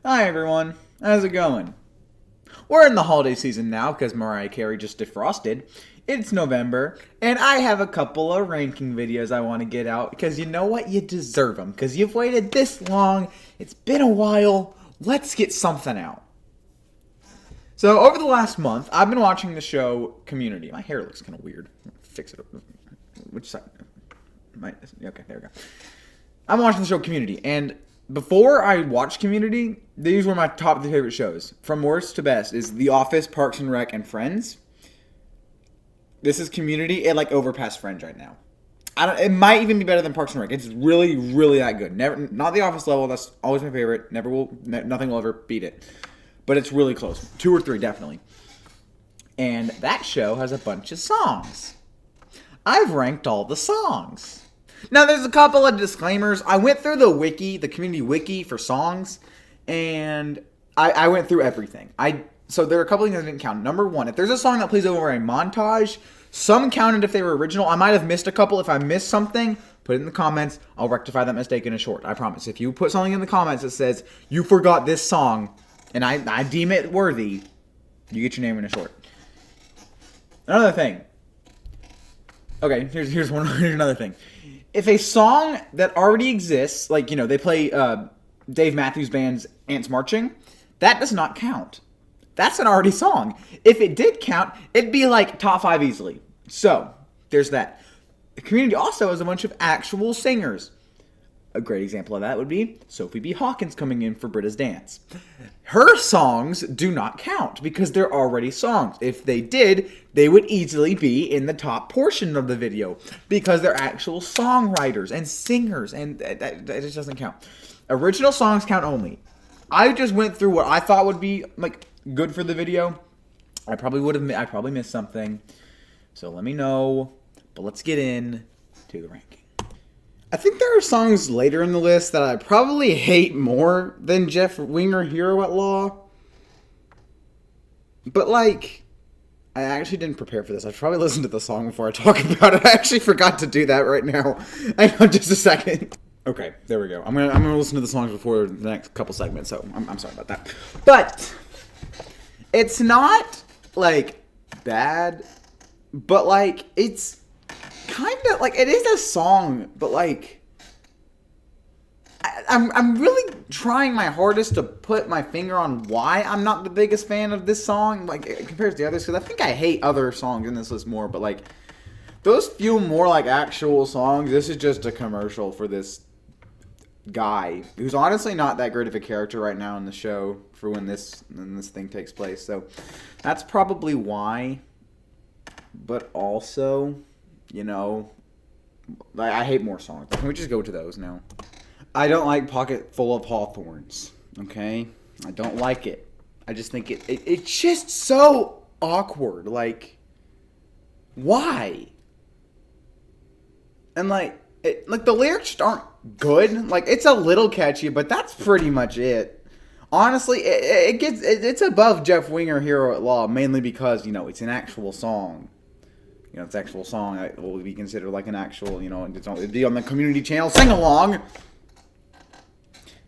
Hi everyone, how's it going? We're in the holiday season now because Mariah Carey just defrosted. It's November, and I have a couple of ranking videos I want to get out because you know what? You deserve them because you've waited this long. It's been a while. Let's get something out. So, over the last month, I've been watching the show Community. My hair looks kind of weird. Fix it. Which side? Okay, there we go. I'm watching the show Community, and before I watched Community, these were my top 3 favorite shows. From worst to best is The Office, Parks and Rec, and Friends. This is Community. It overpassed Friends right now. It might even be better than Parks and Rec. It's really, really that good. Never, not The Office level. That's always my favorite. Nothing will ever beat it. But it's really close. 2 or 3 definitely. And that show has a bunch of songs. I've ranked all the songs. Now, there's a couple of disclaimers. I went through the wiki, the community wiki for songs, and I went through everything. So there are a couple of things I didn't count. Number 1, if there's a song that plays over a montage, some counted if they were original. I might have missed a couple. If I missed something, put it in the comments. I'll rectify that mistake in a short. I promise. If you put something in the comments that says, you forgot this song, and I deem it worthy, you get your name in a short. Another thing. Okay, here's another thing. If a song that already exists, they play Dave Matthews Band's Ants Marching, that does not count. That's an already song. If it did count, it'd be top 5 easily. So, there's that. The Community also has a bunch of actual singers. A great example of that would be Sophie B. Hawkins coming in for Britta's Dance. Her songs do not count because they're already songs. If they did, they would easily be in the top portion of the video because they're actual songwriters and singers, and that just doesn't count. Original songs count only. I just went through what I thought would be good for the video. I probably missed something. So let me know. But let's get in to the ranking. I think there are songs later in the list that I probably hate more than Jeff Winger Hero at Law. But I actually didn't prepare for this. I should probably listen to the song before I talk about it. I actually forgot to do that right now. Hang on just a second. Okay, there we go. I'm gonna listen to the songs before the next couple segments, so I'm sorry about that. But it's not bad, but it's kind of it is a song, but I'm really trying my hardest to put my finger on why I'm not the biggest fan of this song compared to the others, because I think I hate other songs in this list more, but those feel more like actual songs. This is just a commercial for this guy who's honestly not that great of a character right now in the show for when this thing takes place, so that's probably why. But also, I hate more songs. Can we just go to those now? I don't like Pocket Full of Hawthorns. Okay? I don't like it. I just think it's just so awkward. Why? And the lyrics aren't good. It's a little catchy, but that's pretty much it. Honestly, it's above Jeff Winger Hero at Law, mainly because, it's an actual song. It's an actual song that will be considered an actual, it'd be on the community channel sing along.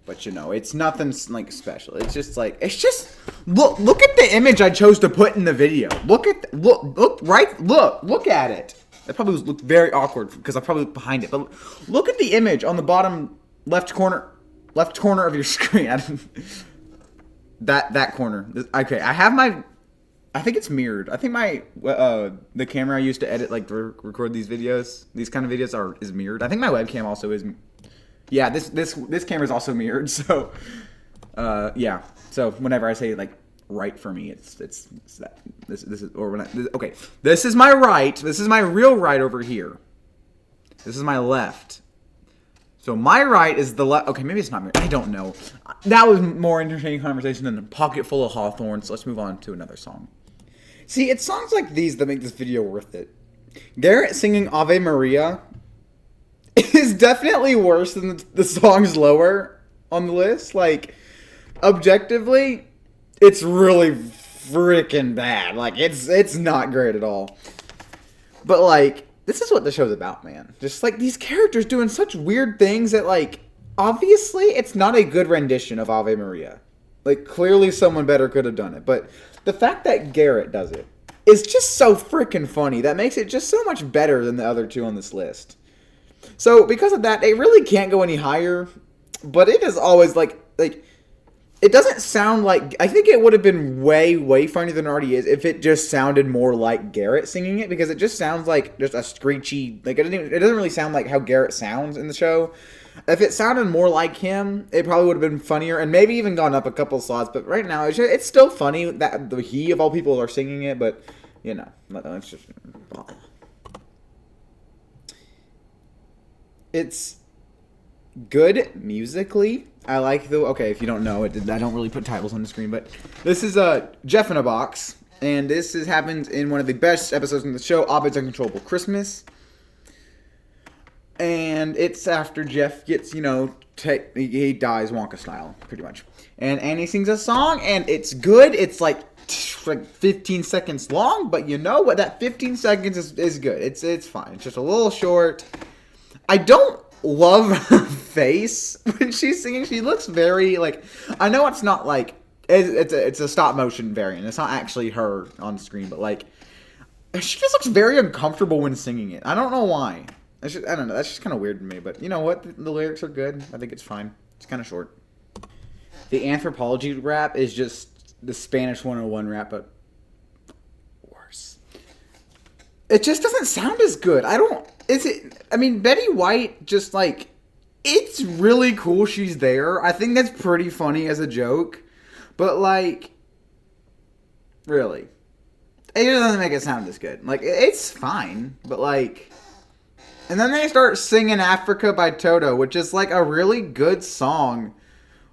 But it's nothing special. It's just look at the image I chose to put in the video. Look at it. That probably looked very awkward because I probably looked behind it. But look at the image on the bottom left corner of your screen. That corner. Okay, I think it's mirrored. I think the camera I used to edit to record these videos, these kind of videos is mirrored. I think my webcam also is. Yeah, this camera is also mirrored. So, yeah. So whenever I say right for me, it's that this is okay. This is my right. This is my real right over here. This is my left. So my right is the left. Okay, maybe it's not mirrored. I don't know. That was more entertaining conversation than a Pocket Full of Hawthorns. So let's move on to another song. See, it's songs like these that make this video worth it. Garrett singing Ave Maria is definitely worse than the songs lower on the list. Objectively, it's really freaking bad. It's not great at all. But this is what the show's about, man. Just these characters doing such weird things that obviously it's not a good rendition of Ave Maria. Like, clearly someone better could have done it. But the fact that Garrett does it is just so freaking funny. That makes it just so much better than the other two on this list. So, because of that, it really can't go any higher. But it is always like it doesn't sound like... I think it would have been way, way funnier than it already is if it just sounded more like Garrett singing it, because it just sounds like just a screechy... Like, it doesn't really sound like how Garrett sounds in the show. If it sounded more like him, it probably would have been funnier and maybe even gone up a couple slots. But right now, it's still funny that the he of all people are singing it, but, you know, it's just... It's good musically. I like the... Okay, if you don't know, I don't really put titles on the screen, but this is Jeff in a Box, and this happens in one of the best episodes in the show, Abed's Uncontrollable Christmas. And it's after Jeff gets, he dies Wonka style, pretty much. And Annie sings a song, and it's good. It's like 15 seconds long, but you know what? That 15 seconds is good. It's fine. It's just a little short. I don't love her face when she's singing. She looks very, I know it's not like, it's a stop motion variant. It's not actually her on screen, but she just looks very uncomfortable when singing it. I don't know why. I don't know. That's just kind of weird to me. But you know what? The lyrics are good. I think it's fine. It's kind of short. The Anthropology rap is just the Spanish 101 rap, but worse. It just doesn't sound as good. Betty White just it's really cool she's there. I think that's pretty funny as a joke. But really. It just doesn't make it sound as good. It's fine, but and then they start singing Africa by Toto, which is a really good song,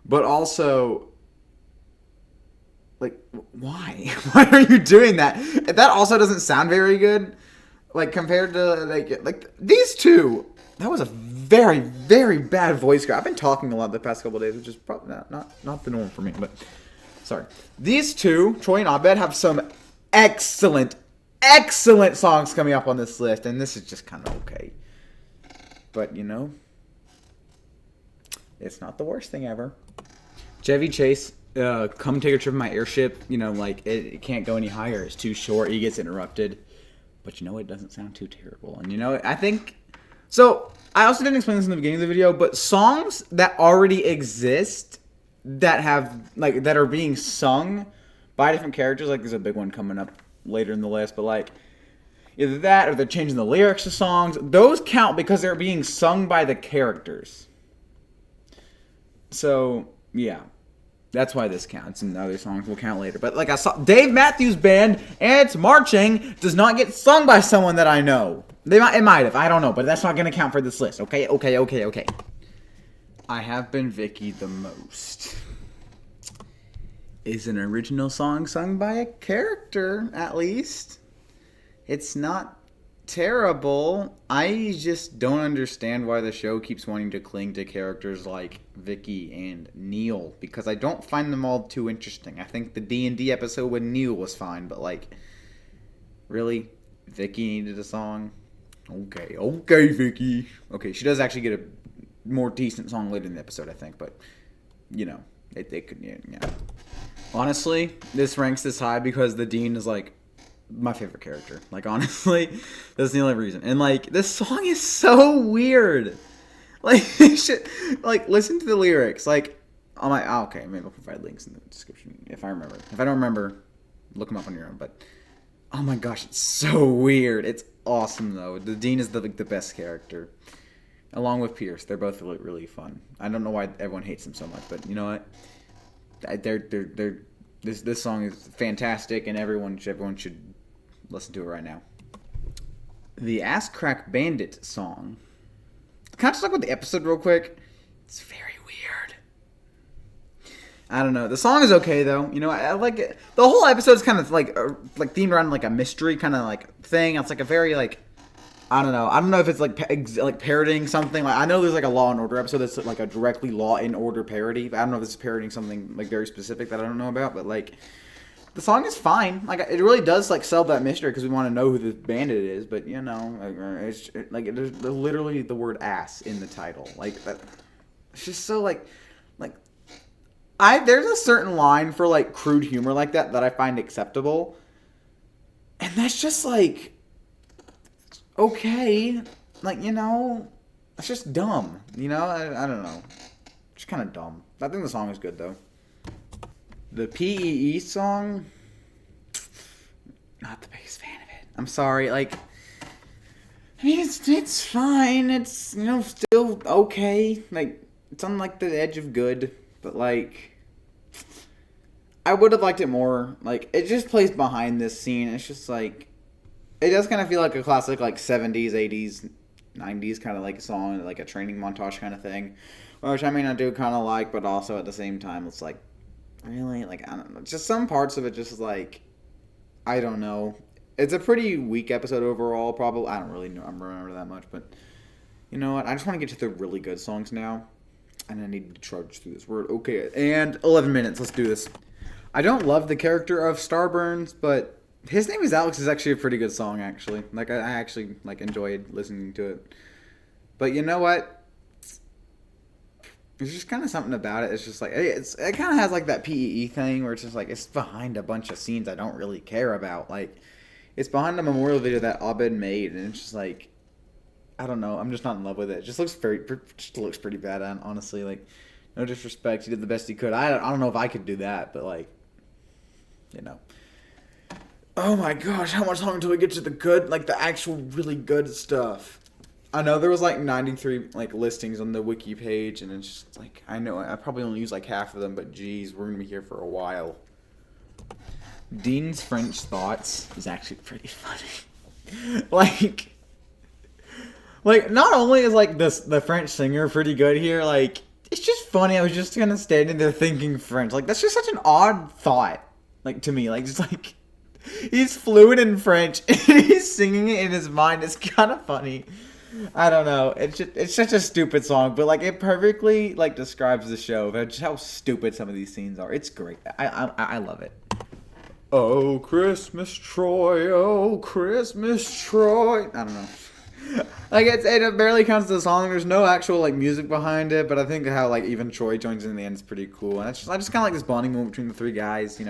but also why? Why are you doing that? That also doesn't sound very good. Compared to these two, that was a very, very bad voice crack. I've been talking a lot the past couple of days, which is probably not the norm for me, but sorry. These two, Troy and Abed, have some excellent songs coming up on this list, and this is just kind of okay. But, it's not the worst thing ever. Chevy Chase, come take a trip in my airship. It can't go any higher. It's too short. He gets interrupted. But it doesn't sound too terrible. And I think... So, I also didn't explain this in the beginning of the video, but songs that already exist that have, that are being sung by different characters, there's a big one coming up later in the list, but, either that or they're changing the lyrics to songs, those count because they're being sung by the characters. So, yeah. That's why this counts, and other songs will count later. But I saw Dave Matthews Band, and It's Marching does not get sung by someone that I know. It might have, I don't know, but that's not going to count for this list. Okay. I Have Been Vicky the Most is an original song sung by a character, at least. It's not terrible. I just don't understand why the show keeps wanting to cling to characters like Vicky and Neil, because I don't find them all too interesting. I think the D&D episode with Neil was fine, but really? Vicky needed a song? Okay, Vicky. Okay, she does actually get a more decent song later in the episode, I think, but they could, yeah. Honestly, this ranks this high because the Dean is my favorite character. Honestly, that's the only reason. And this song is so weird. Listen to the lyrics. Okay, maybe I'll provide links in the description if I remember. If I don't remember, look them up on your own. But oh my gosh, it's so weird. It's awesome though. The Dean is the best character, along with Pierce. They're both really fun. I don't know why everyone hates them so much, but you know what? This song is fantastic, and everyone should listen to it right now. The Ass Crack Bandit song. Can I just talk about the episode real quick? It's very weird. I don't know. The song is okay though. I like it. The whole episode is kind of themed around a mystery kind of thing. It's a very I don't know. I don't know if it's parodying something. I know there's a Law and Order episode that's a directly Law and Order parody. But I don't know if it's parodying something very specific that I don't know about. But the song is fine. It really does sell that mystery because we want to know who the bandit is. But it's there's literally the word ass in the title. That. It's just so there's a certain line for like crude humor like that I find acceptable, and that's just like okay, like it's just dumb. I don't know, just kind of dumb. I think the song is good though. The PEE song, not the biggest fan of it. I'm sorry, like. I mean, it's fine. It's still okay. Like it's on like the edge of good, but like I would have liked it more. Like it just plays behind this scene. It's just like it does kind of feel like a classic like 70s, 80s, 90s kind of like song, like a training montage kind of thing, which I mean I do kind of like, but also at the same time it's like really like I don't know. Just some parts of it just like I don't know. It's a pretty weak episode overall, probably. I don't really know. I don't remember that much, but you know what? I just want to get to the really good songs now, and I need to trudge through this word. Okay, and 11 minutes. Let's do this. I don't love the character of Starburns, but his name is Alex is actually a pretty good song, actually. Like, I actually, like, enjoyed listening to it. But you know what? There's just kind of something about it. It's just like, it kind of has, like, that PEE thing where it's just like, it's behind a bunch of scenes I don't really care about. Like, it's behind a memorial video that Abed made, and it's just like, I don't know. I'm just not in love with it. It just looks pretty bad, honestly. Like, no disrespect, he did the best he could. I don't know if I could do that, but like, Oh my gosh, how much longer until we get to the good, like the actual really good stuff? I know there was like 93 like listings on the wiki page, and it's just like I know I probably only use like half of them, but geez, we're gonna be here for a while. Dean's French thoughts is actually pretty funny. like not only is like the French singer pretty good here, like it's just funny. I was just kind of standing there thinking French. Like that's just such an odd thought, like to me. Like just like he's fluent in French and he's singing it in his mind. It's kind of funny. I don't know. It's such a stupid song, but like it perfectly like describes the show. Just how stupid some of these scenes are. It's great. I love it. Oh, Christmas Troy, oh, Christmas Troy. I don't know. Like it barely counts as a song. There's no actual like music behind it, but I think how like even Troy joins in the end is pretty cool. And I just kind of like this bonding moment between the three guys.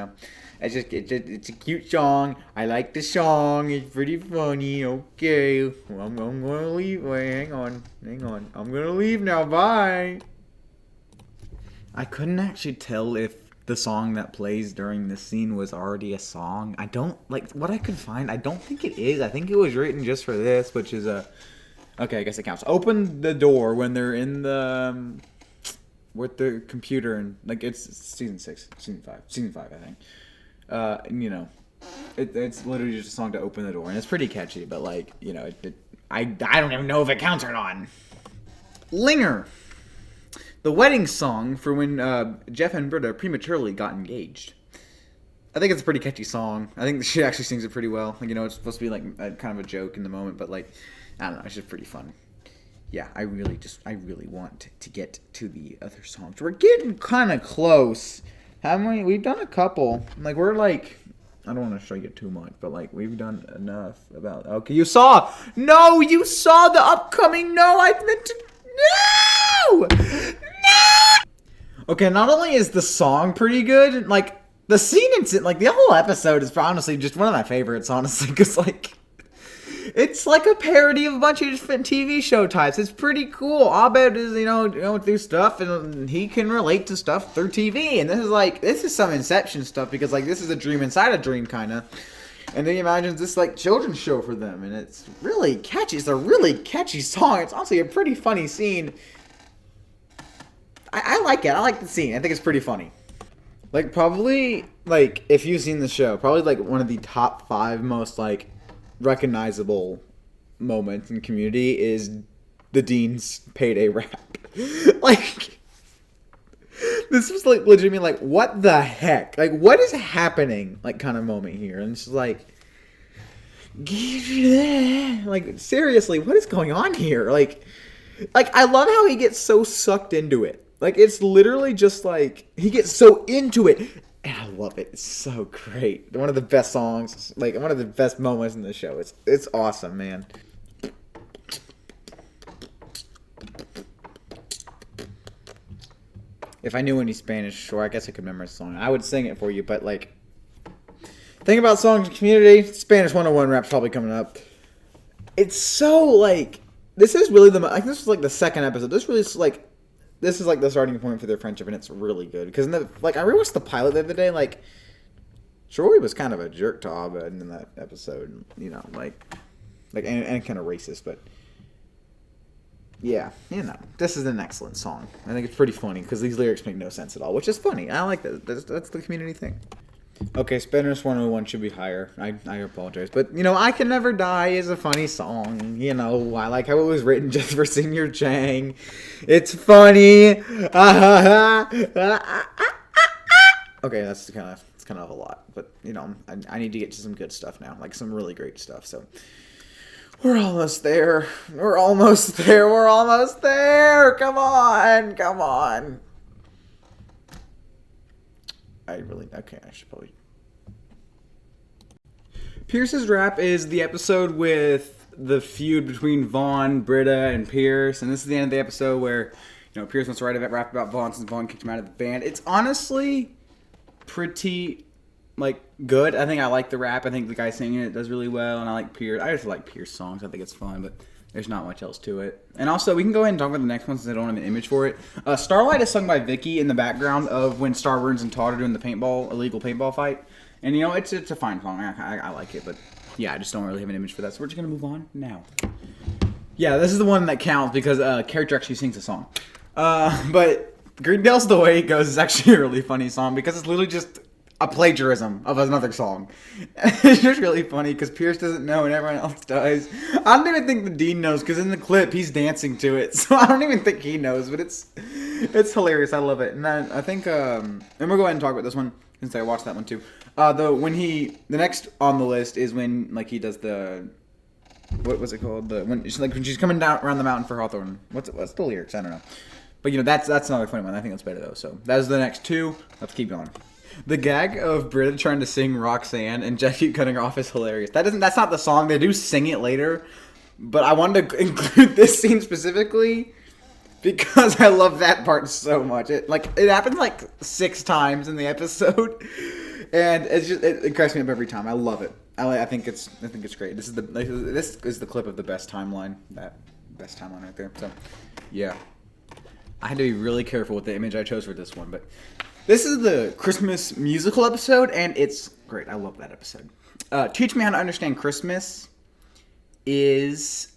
It's a cute song. I like the song. It's pretty funny. Okay, well, I'm gonna leave. Wait, hang on. I'm gonna leave now. Bye. I couldn't actually tell if the song that plays during this scene was already a song. I don't like what I could find. I don't think it is. I think it was written just for this, which is a okay. I guess it counts. Open the door when they're in the with the computer and like it's season 5, I think. It's literally just a song to open the door, and it's pretty catchy. But like I don't even know if it counts or not. Linger. The wedding song for when Jeff and Britta prematurely got engaged. I think it's a pretty catchy song. I think she actually sings it pretty well. Like, it's supposed to be like kind of a joke in the moment, but like, I don't know, it's just pretty fun. Yeah, I really want to get to the other songs. We're getting kind of close. Haven't we? We've done a couple. Like, we're like, I don't want to show you too much, but like, we've done enough about. Okay, you saw the upcoming. No, I meant to. No! Okay, not only is the song pretty good, like, the scene like, the whole episode is honestly just one of my favorites, honestly, because, like, it's like a parody of a bunch of different TV show types. It's pretty cool. Abed is, through stuff, and he can relate to stuff through TV, and this is some Inception stuff, because, like, this is a dream inside a dream, kind of. And then he imagines this, like, children's show for them, and it's really catchy. It's a really catchy song. It's honestly a pretty funny scene. I like it. I like the scene. I think it's pretty funny. Like, probably, like, if you've seen the show, probably, like, one of the top 5 most, like, recognizable moments in Community is the Dean's payday rap. Like, this was, like, legitimately, like, what the heck? Like, what is happening? Like, kind of moment here. And it's just, like, like, seriously, what is going on here? Like, I love how he gets so sucked into it. Like, it's literally just, like, he gets so into it. And I love it. It's so great. One of the best songs. Like, one of the best moments in the show. It's awesome, man. If I knew any Spanish, sure, I guess I could memorize the song. I would sing it for you, but like, think about songs in community. Spanish 101 rap's probably coming up. It's so like, this is really this is like the second episode. This is like the starting point for their friendship, and it's really good. Because I rewatched the pilot the other day. Like, Joey was kind of a jerk to Abed in that episode. You know, and kind of racist, but. Yeah, this is an excellent song. I think it's pretty funny because these lyrics make no sense at all, which is funny. I like that. That's the community thing. Okay, Spanish 101 should be higher. I apologize. But, I Can Never Die is a funny song. I like how it was written just for Senior Chang. It's funny. Okay, it's kind of a lot. But, I need to get to some good stuff now. Like some really great stuff, so... We're almost there. We're almost there. We're almost there. Come on. I should probably. Pierce's rap is the episode with the feud between Vaughn, Britta, and Pierce. And this is the end of the episode where, Pierce wants to write a rap about Vaughn since Vaughn kicked him out of the band. It's honestly pretty... good. I think I like the rap. I think the guy singing it does really well, and I like Pierce. I just like Pierce songs. I think it's fun, but there's not much else to it. And also, we can go ahead and talk about the next one since I don't have an image for it. Starlight is sung by Vicky in the background of when Starburns and Todd are doing the illegal paintball fight. And, it's a fine song. I like it, but yeah, I just don't really have an image for that, so we're just going to move on now. Yeah, this is the one that counts because character actually sings a song. But Greendale's The Way It Goes is actually a really funny song because it's literally just... a plagiarism of another song. It's just really funny because Pierce doesn't know and everyone else does. I don't even think the Dean knows because in the clip he's dancing to it, so I don't even think he knows. But it's hilarious. I love it, and I think and we'll go ahead and talk about this one since I watched that one too. The next on the list is when he does the what was it called when she's coming down around the mountain for Hawthorne. What's the lyrics? I don't know. But that's another funny one. I think that's better though. So that's the next two. Let's keep going. The gag of Britta trying to sing Roxanne and Jeff keep cutting her off is hilarious. That's not the song. They do sing it later, but I wanted to include this scene specifically because I love that part so much. It happens 6 times in the episode, and it cracks me up every time. I love it. I think it's great. This is the clip of the best timeline. That best timeline right there. So, yeah, I had to be really careful with the image I chose for this one, but. This is the Christmas musical episode, and it's great. I love that episode. Teach Me How to Understand Christmas is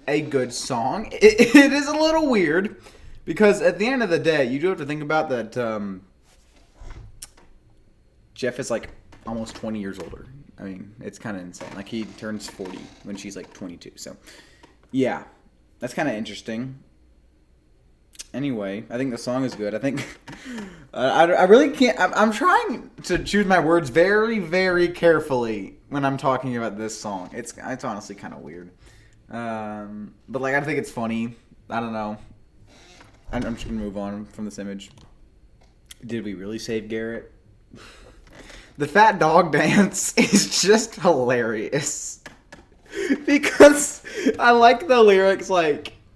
a good song. It is a little weird, because at the end of the day, you do have to think about that Jeff is almost 20 years older. I mean, it's kind of insane. He turns 40 when she's 22. So, yeah, that's kind of interesting. Anyway, I think the song is good. I think I really can't. I'm trying to choose my words very, very carefully when I'm talking about this song. It's honestly kind of weird, but I think it's funny. I don't know. I'm just gonna move on from this image. Did we really save Garrett? The fat dog dance is just hilarious because I like the lyrics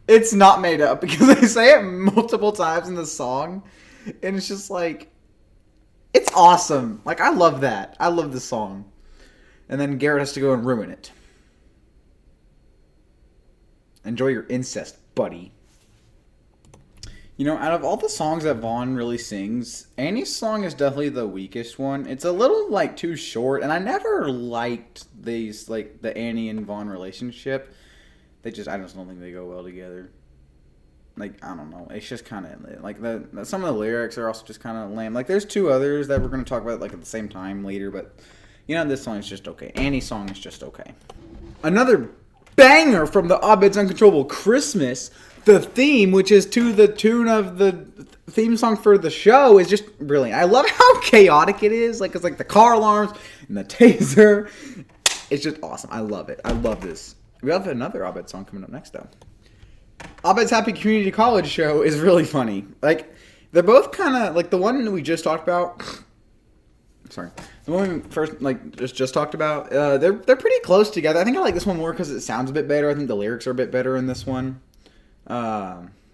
it's not made up because they say it multiple times in the song, and it's just it's awesome. I love that. I love the song. And then Garrett has to go and ruin it. Enjoy your incest, buddy. Out of all the songs that Vaughn really sings, Annie's song is definitely the weakest one. It's a little too short, and I never liked these the Annie and Vaughn relationship. I just don't think they go well together. I don't know. It's just kind of some of the lyrics are also just kind of lame. There's 2 others that we're going to talk about at the same time later, but this song is just okay. Annie's song is just okay. Another banger from the Abed's Uncontrollable Christmas, the theme, which is to the tune of the theme song for the show, is just brilliant. I love how chaotic it is. It's the car alarms and the taser. It's just awesome. I love it. I love this. We have another Abed song coming up next, though. Abed's Happy Community College show is really funny. They're both kind of, the one we just talked about. Sorry. The one we first, just talked about. They're pretty close together. I think I like this one more because it sounds a bit better. I think the lyrics are a bit better in this one.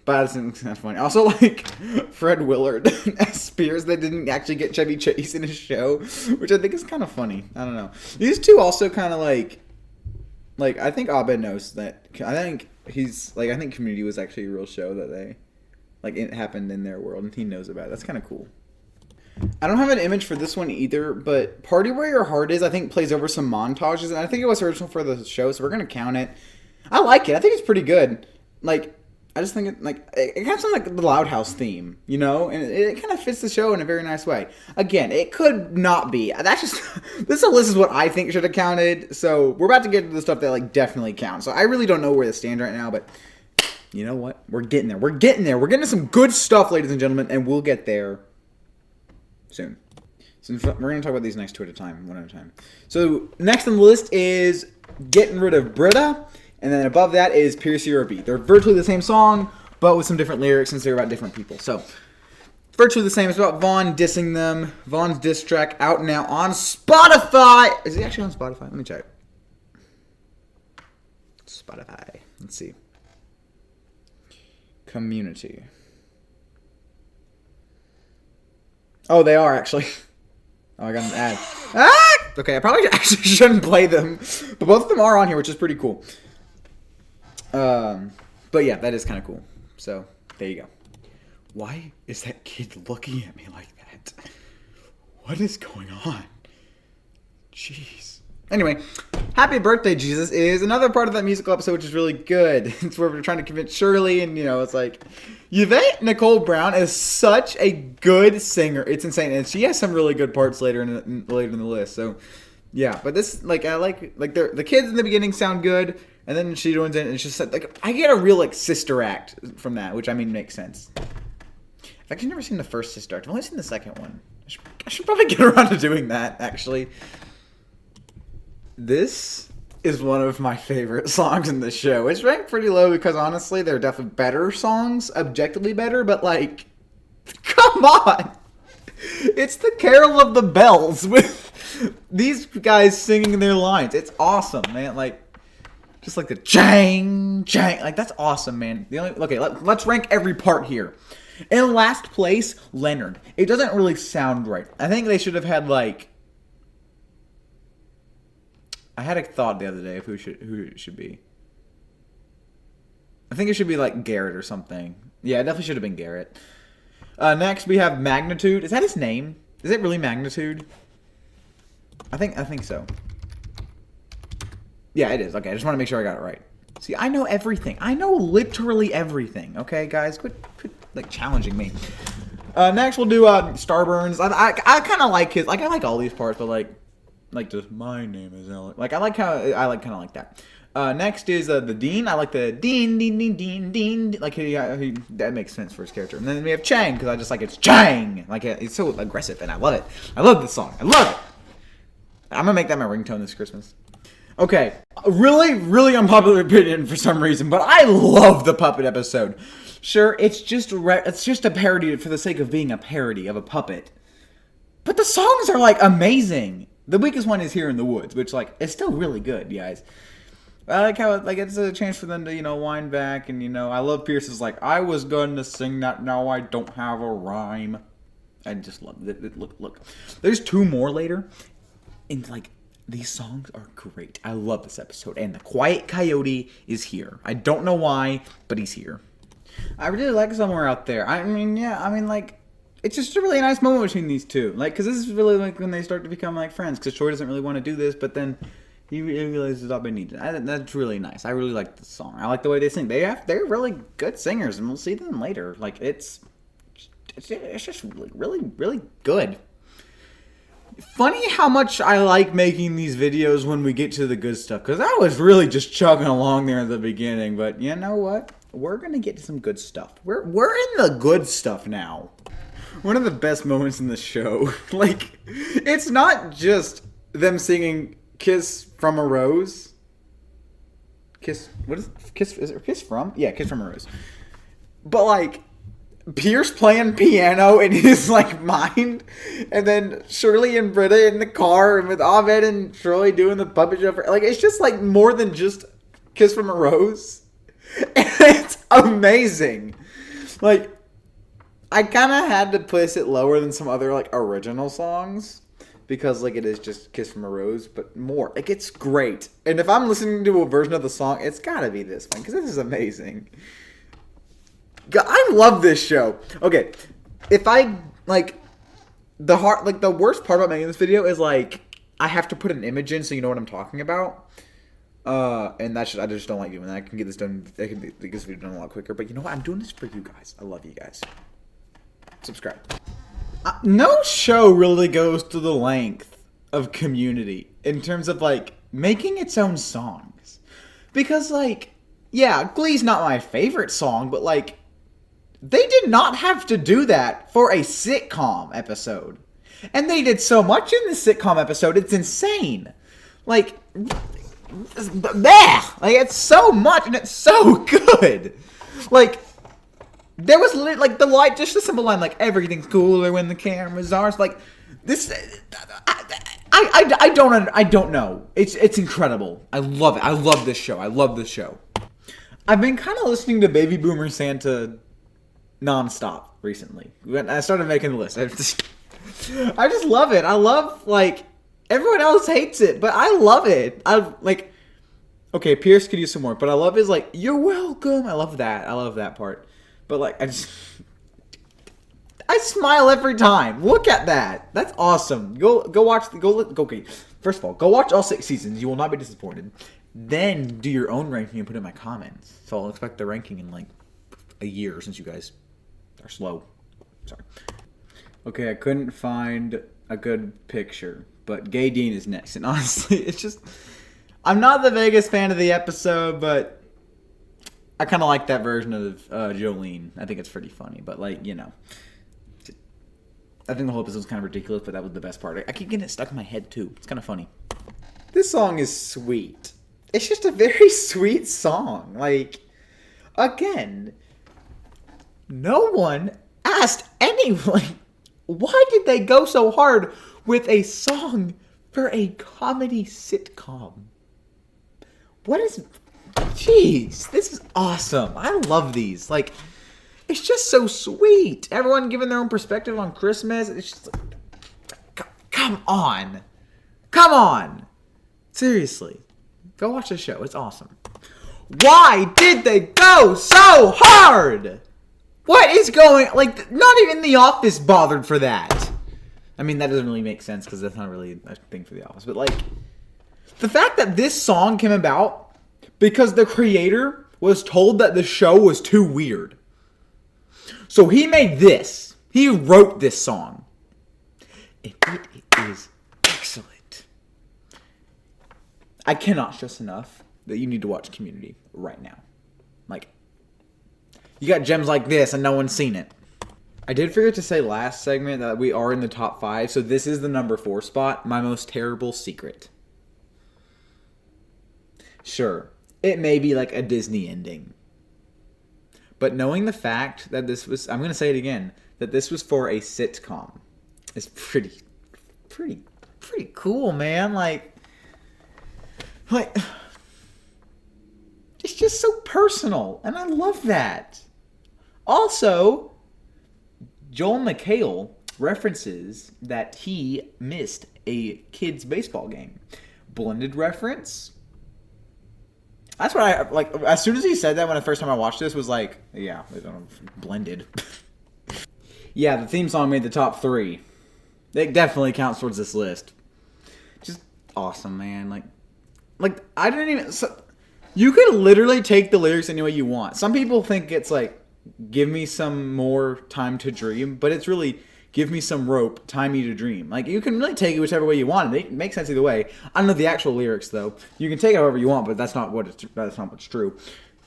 But it's not funny. Also, like, Fred Willard as Spears that didn't actually get Chevy Chase in his show, which I think is kind of funny. I don't know. These two also kind of like, I think Abed knows that. I think I think Community was actually a real show that they, like, it happened in their world, and he knows about it. That's kind of cool. I don't have an image for this one either, but Party Where Your Heart Is, I think, plays over some montages, and I think it was original for the show, so we're going to count it. I like it. I think it's pretty good. Like, I just think it kind of sounds like the Loud House theme, you know? And it kind of fits the show in a very nice way. Again, it could not be. That's just, this list is what I think should have counted, so we're about to get to the stuff that, like, definitely counts. So I really don't know where this stands right now, but you know what? We're getting there. We're getting there. We're getting to some good stuff, ladies and gentlemen, and we'll get there soon. So we're going to talk about these next two at a time, one at a time. So next on the list is Getting Rid of Britta. And then above that is Pierce Your Beat. They're virtually the same song, but with some different lyrics since they're about different people. So, virtually the same. It's about Vaughn dissing them. Vaughn's diss track out now on Spotify. Is he actually on Spotify? Let me check. Spotify. Let's see. Community. Oh, they are actually. Oh, I got an ad. Ah! Okay, I probably actually shouldn't play them. But both of them are on here, which is pretty cool. But yeah, that is kind of cool. So, there you go. Why is that kid looking at me like that? What is going on? Jeez. Anyway, Happy Birthday, Jesus is another part of that musical episode, which is really good. It's where we're trying to convince Shirley, and, you know, it's like, Yvette Nicole Brown is such a good singer. It's insane. And she has some really good parts later in the list. So, yeah. But this, like, I like the kids in the beginning sound good. And then she joins in, and it's just like, I get a real, like, sister act from that, which, I mean, makes sense. I've actually never seen the first sister act. I've only seen the second one. I should probably get around to doing that, actually. This is one of my favorite songs in the show. It's ranked pretty low because, honestly, they're definitely better songs, objectively better, but, like, come on! It's the Carol of the Bells with these guys singing their lines. It's awesome, man. Like, just like the chang, chang. Like, that's awesome, man. Let's rank every part here. In last place, Leonard. It doesn't really sound right. I think they should have had, like... I had a thought the other day of who it should be. I think it should be, like, Garrett or something. Yeah, it definitely should have been Garrett. Next, we have Magnitude. Is that his name? Is it really Magnitude? I think so. Yeah, it is. Okay, I just want to make sure I got it right. See, I know everything. I know literally everything. Okay, guys? Quit like, challenging me. Next, we'll do Starburns. I kind of like his... Like, I like all these parts, but, like just, my name is Ellen. Like, I kind of like that. Next is the Dean. I like the Dean, Dean, Dean, Dean, Dean. Like, that makes sense for his character. And then we have Chang, because I just like it's Chang. Like, it's so aggressive, and I love it. I love this song. I love it. I'm going to make that my ringtone this Christmas. Okay, really, really unpopular opinion for some reason, but I love the Puppet episode. Sure, it's just a parody for the sake of being a parody of a puppet. But the songs are, like, amazing. The weakest one is Here in the Woods, which, like, is still really good, guys. I like how, like, it's a chance for them to, you know, wind back, and, you know, I love Pierce's, like, I was going to sing that, now I don't have a rhyme. I just love it. Look. There's two more later, and, like, these songs are great. I love this episode. And the Quiet Coyote is here. I don't know why, but he's here. I really like Somewhere Out There. I mean, like, it's just a really nice moment between these two. Like, because this is really, like, when they start to become, like, friends. Because Troy doesn't really want to do this, but then he realizes I've been needed. That's really nice. I really like the song. I like the way they sing. They're really good singers, and we'll see them later. Like, it's just really, really good. Funny how much I like making these videos when we get to the good stuff, because I was really just chugging along there at the beginning, but you know what? We're going to get to some good stuff. We're in the good stuff now. One of the best moments in the show. Like, it's not just them singing Kiss from a Rose. Kiss, what is it? Is it Kiss from? Yeah, Kiss from a Rose. But, like, Pierce playing piano in his, like, mind, and then Shirley and Britta in the car, and with Abed and Shirley doing the puppet show. Like, it's just, like, more than just Kiss from a Rose. And it's amazing. Like, I kind of had to place it lower than some other, like, original songs. Because, like, it is just Kiss from a Rose, but more. Like, it's great. And if I'm listening to a version of the song, it's gotta be this one. Because this is amazing. God, I love this show. Okay. If I, like, the worst part about making this video is, like, I have to put an image in so you know what I'm talking about. And I just don't like doing that. I can get this done. I can get this video done a lot quicker. But you know what? I'm doing this for you guys. I love you guys. Subscribe. No show really goes to the length of Community in terms of, like, making its own songs. Because, like, yeah, Glee's not my favorite song, but, like, they did not have to do that for a sitcom episode. And they did so much in the sitcom episode, it's insane. Like, like, it's so much and it's so good. Like, there was like the light, just a simple line like everything's cooler when the cameras are. It's like this. I don't know. It's incredible. I love it. I love this show. I love this show. I've been kind of listening to Baby Boomer Santa nonstop recently. I started making the list. I just love it. I love, like, everyone else hates it, but I love it. I like. Okay, Pierce could use some more, but I love his, like, you're welcome. I love that. I love that part. But, like, I smile every time. Look at that. That's awesome. Go watch. Okay. First of all, go watch all 6 seasons. You will not be disappointed. Then do your own ranking and put it in my comments. So I'll expect the ranking in, like, a year, since you guys are slow. Sorry. Okay, I couldn't find a good picture, but Gay Dean is next. And honestly, it's just, I'm not the biggest fan of the episode, but I kind of like that version of Jolene. I think it's pretty funny, but, like, you know, I think the whole episode was kind of ridiculous, but that was the best part. I keep getting it stuck in my head too. It's kind of funny. This song is sweet. It's just a very sweet song. Like, again, no one asked anyone, why did they go so hard with a song for a comedy sitcom? What is... Jeez, this is awesome. I love these. Like, it's just so sweet. Everyone giving their own perspective on Christmas. It's just like, come on. Come on. Seriously. Go watch the show. It's awesome. Why did they go so hard? What is going... Like, not even The Office bothered for that. I mean, that doesn't really make sense because that's not really a thing for The Office. But, like, the fact that this song came about because the creator was told that the show was too weird. So he made this. He wrote this song. And it is excellent. I cannot stress enough that you need to watch Community right now. Like, you got gems like this and no one's seen it. I did forget to say last segment that we are in the top 5. So this is the number 4 spot. My Most Terrible Secret. Sure. It may be like a Disney ending. But knowing the fact that this was, I'm going to say it again, that this was for a sitcom is pretty cool, man. Like, it's just so personal. And I love that. Also, Joel McHale references that he missed a kids' baseball game. Blended reference. That's what I, like, as soon as he said that when the first time I watched this was like, yeah, blended. Yeah, the theme song made the top 3. It definitely counts towards this list. Just awesome, man. Like I didn't even, you could literally take the lyrics any way you want. Some people think it's like, give me some more time to dream, but it's really, give me some rope, tie me to dream. Like, you can really take it whichever way you want. It makes sense either way. I don't know the actual lyrics, though. You can take it however you want, but that's not what's true.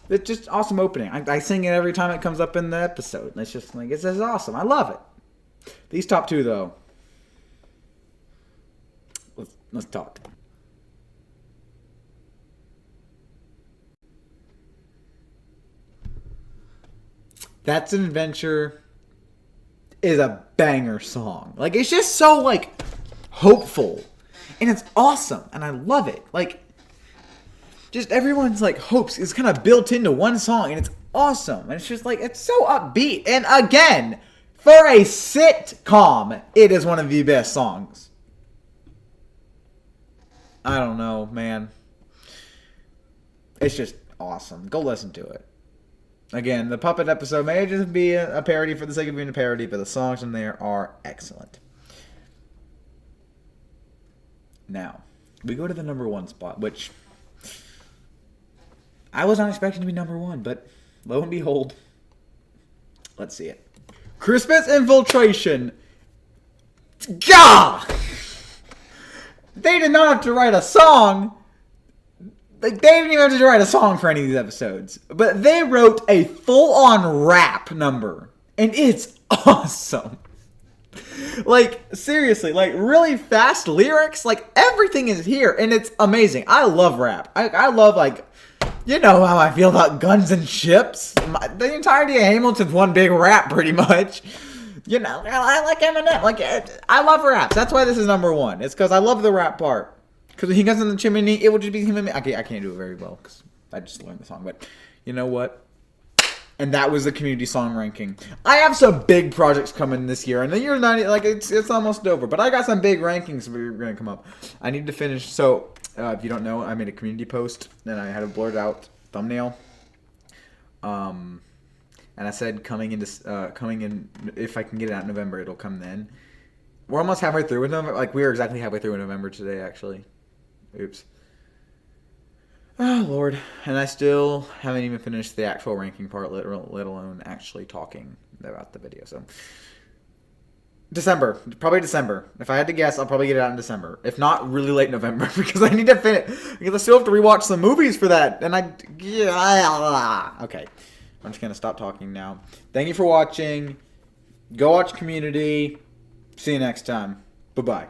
It's just awesome opening. I sing it every time it comes up in the episode. It's just, like, it's just awesome. I love it. These top 2, though. Let's talk. That's an Adventure is a banger song. Like, it's just so, like, hopeful. And it's awesome. And I love it. Like, just everyone's, like, hopes is kind of built into one song. And it's awesome. And it's just like, it's so upbeat. And again, for a sitcom, it is one of the best songs. I don't know, man. It's just awesome. Go listen to it. Again, the Puppet episode may just be a parody for the sake of being a parody, but the songs in there are excellent. Now, we go to the number one spot, which I was not expecting to be number one, but lo and behold, let's see it. Christmas Infiltration. Gah! They did not have to write a song. They didn't even have to write a song for any of these episodes. But they wrote a full-on rap number. And it's awesome. Like, seriously, like, really fast lyrics. Like, everything is here. And it's amazing. I love rap. I love, like, you know how I feel about Guns and Ships. The entirety of Hamilton's one big rap, pretty much. You know, I like Eminem. Like, I love raps. That's why this is number one. It's because I love the rap part. Because when he goes in the chimney, it will just be him and me. I can't do it very well because I just learned the song. But you know what? And that was the community song ranking. I have some big projects coming this year. And the year's not, like, it's almost over. But I got some big rankings that are going to come up. I need to finish. So, if you don't know, I made a community post. And I had a blurred out thumbnail. And I said coming in, if I can get it out in November, it'll come then. We're almost halfway through with November. Like, we are exactly halfway through in November today, actually. Oops. Oh, Lord. And I still haven't even finished the actual ranking part, let alone actually talking about the video. So, December. Probably December. If I had to guess, I'll probably get it out in December. If not, really late November, because I need to finish. Because I still have to rewatch some movies for that. And okay. I'm just going to stop talking now. Thank you for watching. Go watch Community. See you next time. Bye-bye.